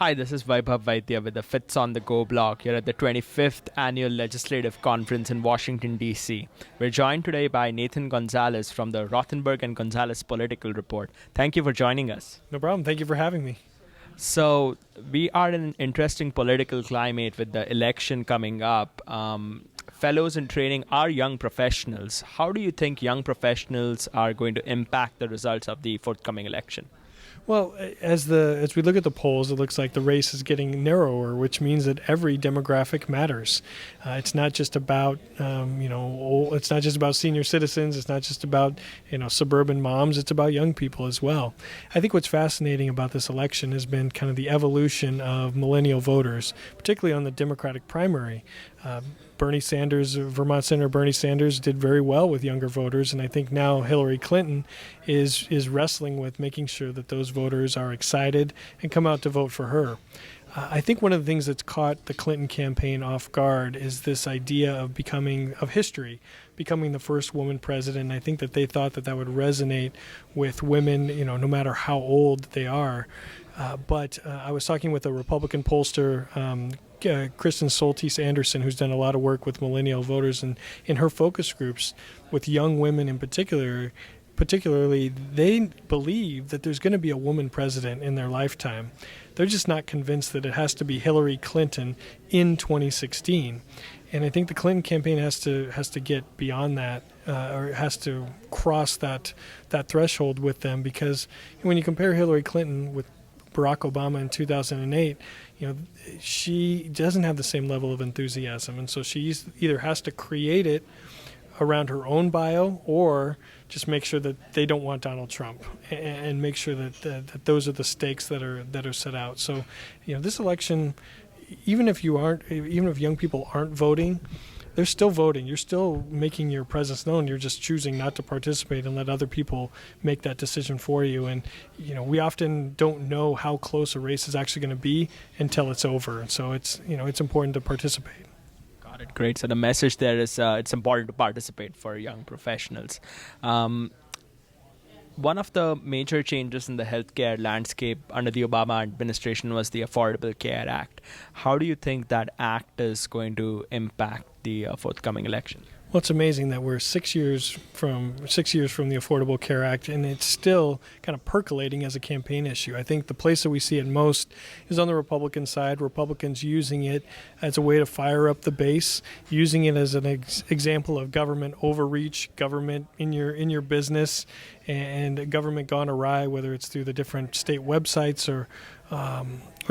Hi, this is Vaibhav Vaidya with the Fits on the Go blog here at the 25th Annual Legislative Conference in Washington, D.C. We're joined today by Nathan Gonzales from the Rutherford and Gonzales Political Report. Thank you for joining us. No problem. Thank you for having me. So, we are in an interesting political climate with the election coming up. Fellows in training are young professionals. How do you think young professionals are going to impact the results of the forthcoming election? Well, as we look at the polls, it looks like the race is getting narrower, which means that every demographic matters. It's not just about it's not just about senior citizens. It's not just about suburban moms. It's about young people as well. I think what's fascinating about this election has been kind of the evolution of millennial voters, particularly on the Democratic primary. Bernie Sanders, Vermont Senator Bernie Sanders, did very well with younger voters, and I think now Hillary Clinton is wrestling with making sure that those voters are excited and come out to vote for her. I think one of the things that's caught the Clinton campaign off guard is this idea of becoming the first woman president. And I think that they thought that would resonate with women, no matter how old they are. But I was talking with a Republican pollster, Kristen Soltis Anderson, who's done a lot of work with millennial voters, and in her focus groups with young women in particularly, they believe that there's going to be a woman president in their lifetime. They're just not convinced that it has to be Hillary Clinton in 2016. And I think the Clinton campaign has to get beyond that, or has to cross that threshold with them, because when you compare Hillary Clinton with Barack Obama in 2008, she doesn't have the same level of enthusiasm, and so she either has to create it around her own bio, or just make sure that they don't want Donald Trump, and make sure that those are the stakes that are set out. So, this election, even if young people aren't voting, they're still voting. You're still making your presence known. You're just choosing not to participate and let other people make that decision for you. And we often don't know how close a race is actually going to be until it's over. And so it's important to participate. Got it. Great. So the message there is it's important to participate for young professionals. One of the major changes in the healthcare landscape under the Obama administration was the Affordable Care Act. How do you think that act is going to impact the forthcoming election? Well, it's amazing that we're 6 years from the Affordable Care Act, and it's still kind of percolating as a campaign issue. I think the place that we see it most is on the Republican side. Republicans using it as a way to fire up the base, using it as an example of government overreach, government in your business, and government gone awry, whether it's through the different state websites or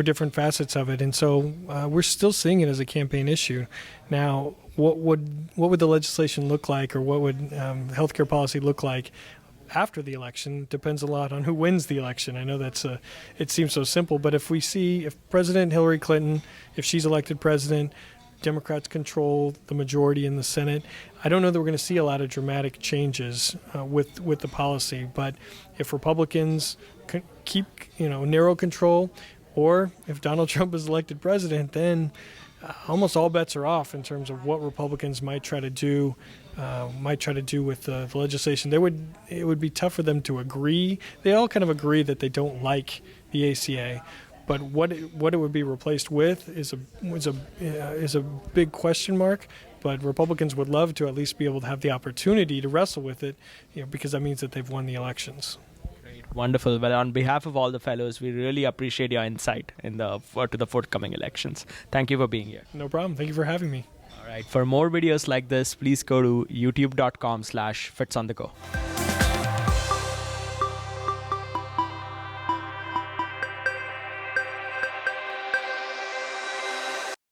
different facets of it. And so we're still seeing it as a campaign issue. Now, what would the legislation look like, or what would healthcare policy look like after the election? Depends a lot on who wins the election. I know it seems so simple, but if President Hillary Clinton, if she's elected president, Democrats control the majority in the Senate, I don't know that we're going to see a lot of dramatic changes with the policy. But if Republicans keep narrow control, or if Donald Trump is elected president, then almost all bets are off in terms of what Republicans might try to do with the legislation. It would be tough for them to agree. They all kind of agree that they don't like the ACA, but what it would be replaced with is a big question mark. But Republicans would love to at least be able to have the opportunity to wrestle with it, because that means that they've won the elections. Wonderful. Well, on behalf of all the fellows, we really appreciate your insight to the forthcoming elections. Thank you for being here. No problem. Thank you for having me. All right. For more videos like this, please go to youtube.com/fitsonthego.